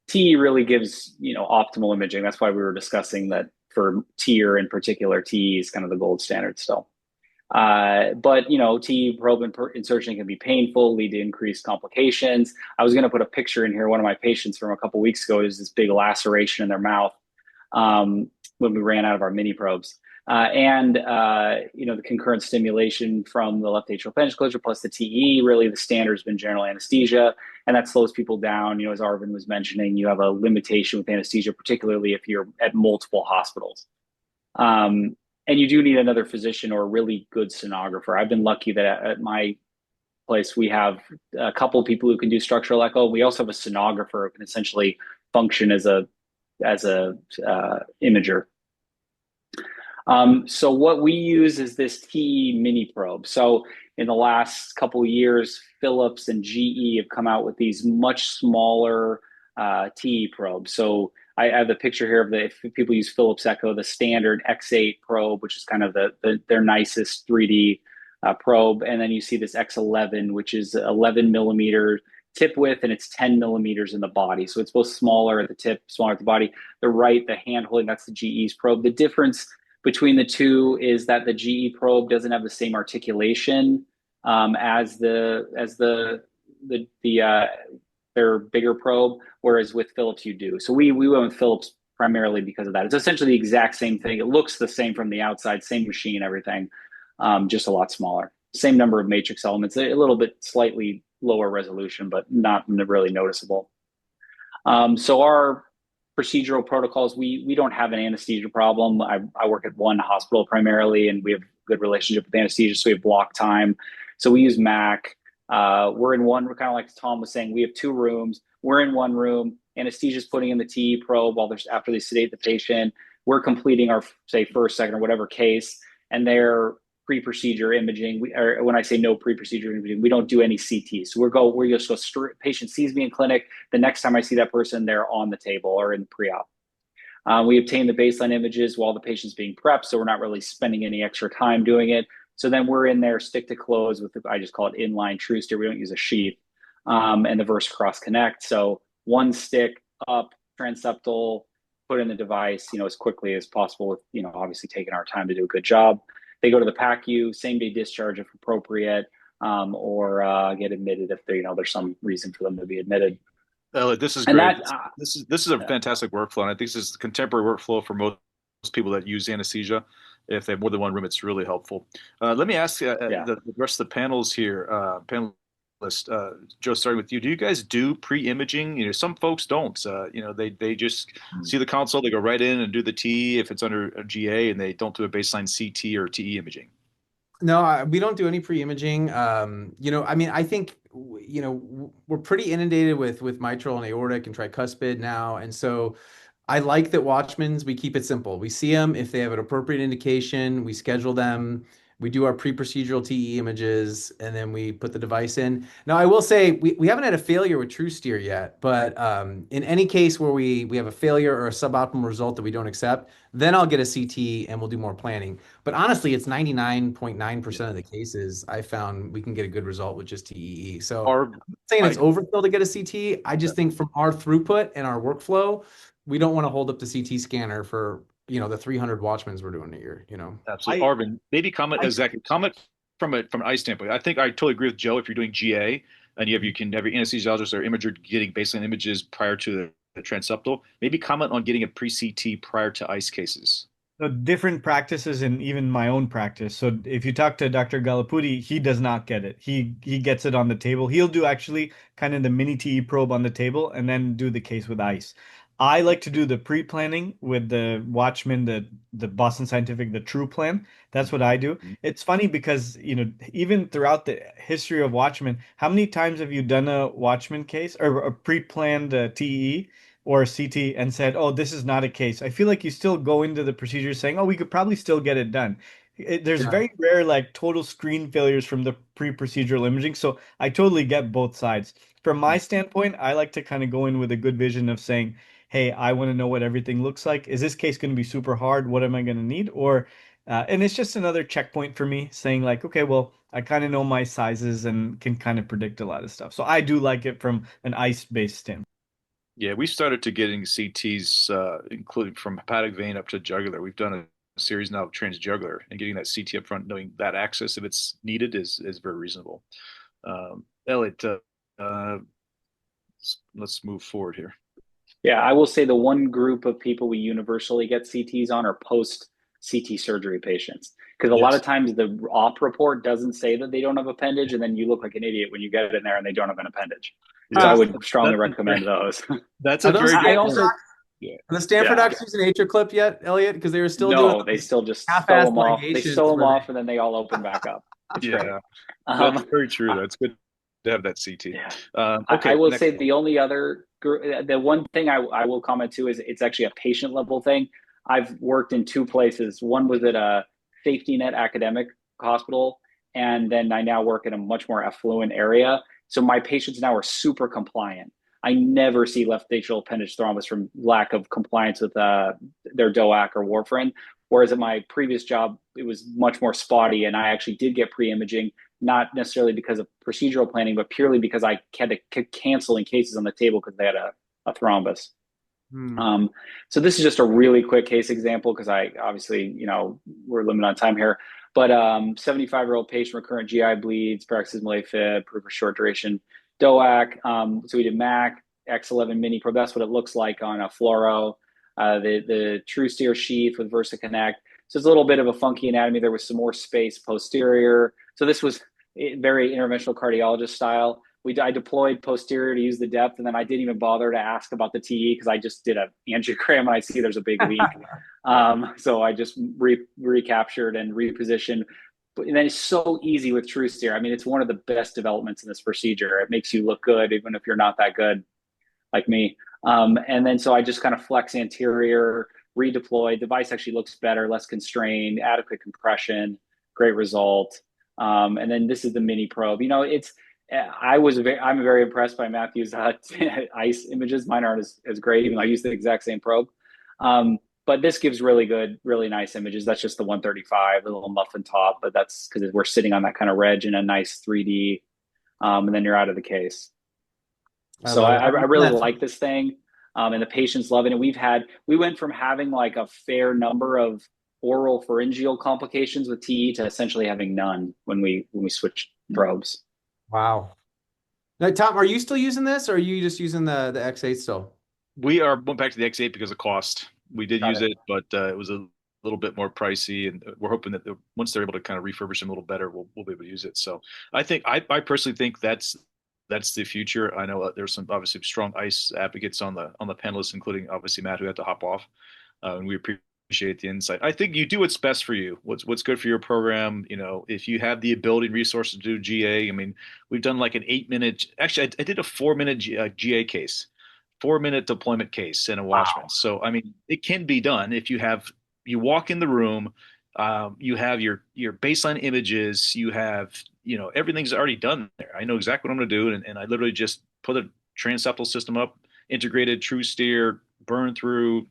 TE really gives optimal imaging. That's why we were discussing that for TEER in particular. TE is kind of the gold standard still. But TE probe insertion can be painful, lead to increased complications. I was going to put a picture in here. One of my patients from a couple of weeks ago is this big laceration in their mouth. when we ran out of our mini probes. And the concurrent stimulation from the left atrial appendage closure plus the TE, really the standard has been general anesthesia, and that slows people down. As Arvin was mentioning, you have a limitation with anesthesia, particularly if you're at multiple hospitals. And you do need another physician or a really good sonographer. I've been lucky that at my place we have a couple of people who can do structural echo. We also have a sonographer who can essentially function as a imager. So what we use is this TE mini probe. So in the last couple of years, Philips and GE have come out with these much smaller TE probes. So I have the picture here of if people use Philips Echo, the standard X8 probe, which is kind of their nicest 3D probe. And then you see this X11, which is 11 millimeter tip width, and it's 10 millimeters in the body. So it's both smaller at the tip, smaller at the body. The hand holding, that's the GE's probe. The difference between the two is that the GE probe doesn't have the same articulation as their bigger probe, whereas with Philips you do. So we went with Philips primarily because of that. It's essentially the exact same thing. It looks the same from the outside, same machine, everything, just a lot smaller. Same number of matrix elements, a little bit slightly lower resolution, but not really noticeable. So our procedural protocols, we don't have an anesthesia problem. I work at one hospital primarily, and we have a good relationship with anesthesia, so we have block time. So we use MAC. We're in one, kind of like Tom was saying, we have 2 rooms. We're in one room. Anesthesia's putting in the TE probe after they sedate the patient. We're completing our, say, first, second, or whatever case, and they're pre-procedure imaging. Or when I say no pre-procedure imaging, we don't do any CT. So we're just go straight. Patient sees me in clinic. The next time I see that person, they're on the table or in pre-op. We obtain the baseline images while the patient's being prepped, so we're not really spending any extra time doing it. So then we're in there stick to close with I just call it inline true steer. We don't use a sheath, and the verse cross connect. So one stick up, transseptal, put in the device, as quickly as possible with, obviously taking our time to do a good job. They go to the PACU, same day discharge if appropriate, or get admitted if there's some reason for them to be admitted. This is great. This is a fantastic workflow, and I think this is the contemporary workflow for most people that use anesthesia. If they have more than one room, it's really helpful. Let me ask the rest of the panels here, panelists. Joe, starting with you. Do you guys do pre-imaging? Some folks don't. They just see the console, they go right in and do the T if it's under a GA, and they don't do a baseline CT or TE imaging. No, we don't do any pre-imaging. I think we're pretty inundated with mitral and aortic and tricuspid now, and so I like that Watchman's, we keep it simple. We see them if they have an appropriate indication, we schedule them, we do our pre-procedural TE images, and then we put the device in. Now, I will say we haven't had a failure with TrueSteer yet, but in any case where we have a failure or a suboptimal result that we don't accept, then I'll get a CT and we'll do more planning. But honestly, it's 99.9% of the cases I found we can get a good result with just TEE. So I'm not saying it's overkill to get a CT. I just think from our throughput and our workflow, we don't want to hold up the CT scanner for the 300 Watchmans we're doing a year. Absolutely. Arvin, maybe comment from an ICE standpoint. I think I totally agree with Joe. If you're doing GA and you can have your anesthesiologist or imager getting baseline images prior to the transseptal, maybe comment on getting a pre-CT prior to ICE cases. So different practices and even my own practice. So if you talk to Dr. Galapudi, he does not get it. He gets it on the table. He'll do actually kind of the mini TE probe on the table and then do the case with ICE. I like to do the pre-planning with the Watchman, the Boston Scientific, the True Plan. That's what I do. It's funny because, even throughout the history of Watchman, how many times have you done a Watchman case or a pre-planned TE or a CT and said, oh, this is not a case? I feel like you still go into the procedure saying, oh, we could probably still get it done. There's very rare total screen failures from the pre-procedural imaging. So I totally get both sides. From my standpoint, I like to kind of go in with a good vision of saying, hey, I want to know what everything looks like. Is this case going to be super hard? What am I going to need? Or, and it's just another checkpoint for me saying okay, well, I kind of know my sizes and can kind of predict a lot of stuff. So I do like it from an ICE-based standpoint. Yeah, we started to getting CTs, including from hepatic vein up to jugular. We've done a series now of transjugular, and getting that CT up front, knowing that access if it's needed is very reasonable. Elliot, let's move forward here. Yeah, I will say the one group of people we universally get CTs on are post CT surgery patients. Because a lot Yes. of times the op report doesn't say that they don't have appendage, and then you look like an idiot when you get it in there and they don't have an appendage. So I Yes. would strongly That's a recommend those. that's Are a those very good I Stanford point. also, docs, Yeah. are the Stanford yeah, docs using AtriClip yet, Elliot? Because they were still doing no, they those still just sew half-assed them off. They ligations sew them where off they, and then they all open back up. It's great. Yeah. That's Um, very true. That's good to have that CT. yeah. I Okay, will next say one. the only other the one thing I will comment to is it's actually a patient level thing. I've worked in two places. One was at a safety net academic hospital, and then I now work in a much more affluent area. So my patients now are super compliant. I never see left atrial appendage thrombus from lack of compliance with their DOAC or warfarin. Whereas at my previous job, it was much more spotty, and I actually did get pre-imaging, not necessarily because of procedural planning, but purely because I had to cancel in cases on the table because they had a thrombus. Hmm. So this is just a really quick case example because I obviously, we're limited on time here. But 75-year-old patient, recurrent GI bleeds, paroxysmal AFib, proof of short duration DOAC. So we did MAC, X11 mini probe. That's what it looks like on a fluoro. The true steer sheath with VersaConnect. So it's a little bit of a funky anatomy. There was some more space posterior. So this was very interventional cardiologist style. I deployed posterior to use the depth, and then I didn't even bother to ask about the TE because I just did an angiogram and I see there's a big leak. So I just recaptured and repositioned. And then it's so easy with true steer. I mean, it's one of the best developments in this procedure. It makes you look good, even if you're not that good, like me. And then so I just kind of flex anterior, redeploy. Device actually looks better, less constrained, adequate compression, great result. And then this is the mini probe. I'm very impressed by Matthew's ICE images. Mine aren't as great, even though I use the exact same probe. But this gives really good, really nice images. That's just the 135, the little muffin top, but that's because we're sitting on that kind of reg in a nice 3D, and then you're out of the case. So I really like this thing, and the patients love it. And we went from having like a fair number of oral pharyngeal complications with TE to essentially having none when we switched probes. Wow. Now, Tom, are you still using this, or are you just using the X8 still? We went back to the X8 because of cost. We did use it, but it was a little bit more pricey, and we're hoping that once they're able to kind of refurbish them a little better, we'll be able to use it. So I personally think that's the future. I know there's some obviously strong ICE advocates on the panelists, including obviously Matt, who had to hop off, and we appreciate the insight. I think you do what's best for you. What's good for your program. If you have the ability and resources to do GA, I mean, we've done like an 8-minute. Actually, I did a 4-minute GA case. 4-minute deployment case in a Watchman. Wow. So, I mean, it can be done if you walk in the room, you have your baseline images, you have, everything's already done there. I know exactly what I'm going to do. And I literally just put a transseptal system up, integrated true steer, burn through,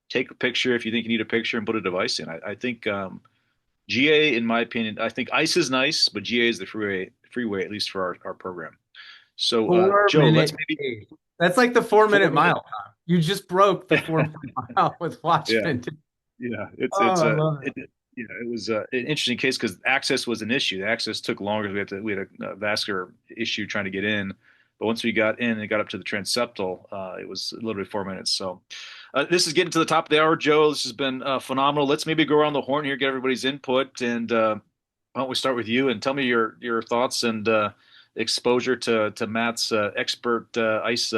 take a picture if you think you need a picture, and put a device in. I think GA, in my opinion, I think ICE is nice, but GA is the freeway, at least for our program. So, Joe, let's maybe. That's like the 4-minute mile. You just broke the 4-minute mile with Watchman. Yeah, it was an interesting case because access was an issue. The access took longer. We had a vascular issue trying to get in, but once we got in and got up to the transseptal, it was literally 4 minutes. So this is getting to the top of the hour, Joe. This has been phenomenal. Let's maybe go around the horn here, get everybody's input, and why don't we start with you and tell me your thoughts and exposure to Matt's expert ICE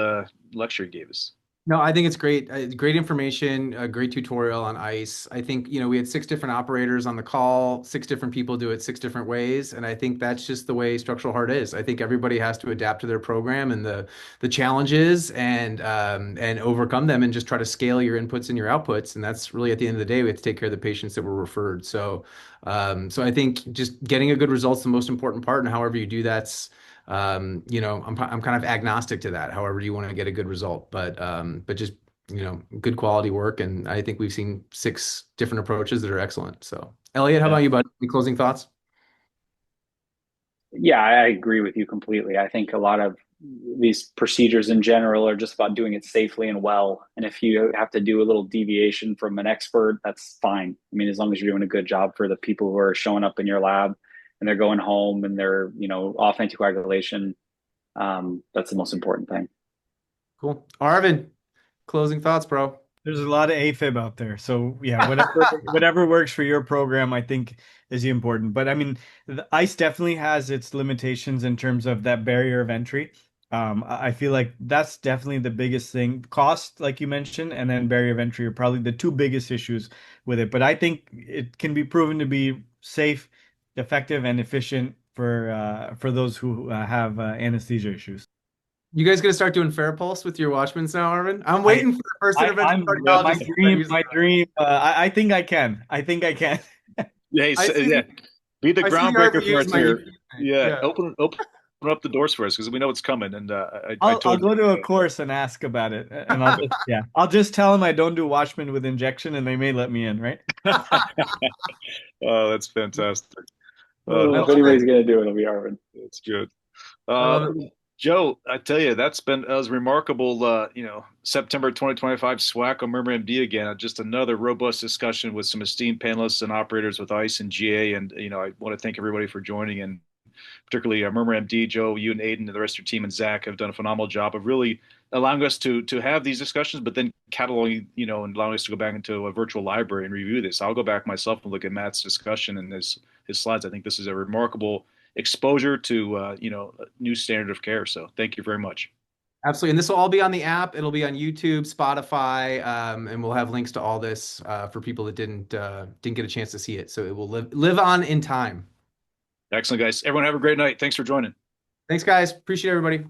lecture he gave us. No, I think it's great. Great information, a great tutorial on ICE. I think, we had 6 different operators on the call, 6 different people do it 6 different ways. And I think that's just the way structural heart is. I think everybody has to adapt to their program and the challenges and overcome them and just try to scale your inputs and your outputs. And that's really, at the end of the day, we have to take care of the patients that were referred. So I think just getting a good result is the most important part. And however you do that's, I'm kind of agnostic to that. However you want to get a good result, but just, good quality work. And I think we've seen 6 different approaches that are excellent. So Elliot, how about you, bud? Any closing thoughts? Yeah, I agree with you completely. I think a lot of these procedures in general are just about doing it safely and well. And if you have to do a little deviation from an expert, that's fine. I mean, as long as you're doing a good job for the people who are showing up in your lab and they're going home and they're, off anticoagulation, that's the most important thing. Cool. Arvin, closing thoughts, bro. There's a lot of AFib out there. So yeah, whatever works for your program, I think is important. But I mean, the ICE definitely has its limitations in terms of that barrier of entry. I feel like that's definitely the biggest thing. Cost, like you mentioned, and then barrier of entry are probably the two biggest issues with it. But I think it can be proven to be safe, effective, and efficient for those who have anesthesia issues. You guys gonna start doing FARAPulse with your Watchmans now, Arvin? I'm waiting for the first interventional cardiologist. My dream. I think I can. I think I can. Yeah, be the groundbreaker for us here. Yeah, open up the doors for us because we know it's coming. And I'll go to a course and ask about it. And I'll just tell them I don't do Watchman with injection, and they may let me in, right? Oh, that's fantastic. If anybody's gonna do it, it'll be Arvin. That's good. Joe, I tell you, that was remarkable. September 2025 SWAC on Murmur MD again. Just another robust discussion with some esteemed panelists and operators with ICE and GA. And I want to thank everybody for joining, and particularly Murmur MD, Joe, you and Aiden, and the rest of your team, and Zach have done a phenomenal job of really allowing us to have these discussions, but then cataloging, and allowing us to go back into a virtual library and review this. I'll go back myself and look at Matt's discussion and his slides. I think this is a remarkable exposure to a new standard of care. So thank you very much. Absolutely. And this will all be on the app. It'll be on YouTube, Spotify, and we'll have links to all this for people that didn't get a chance to see it. So it will live on in time. Excellent, guys. Everyone have a great night. Thanks for joining. Thanks, guys. Appreciate everybody.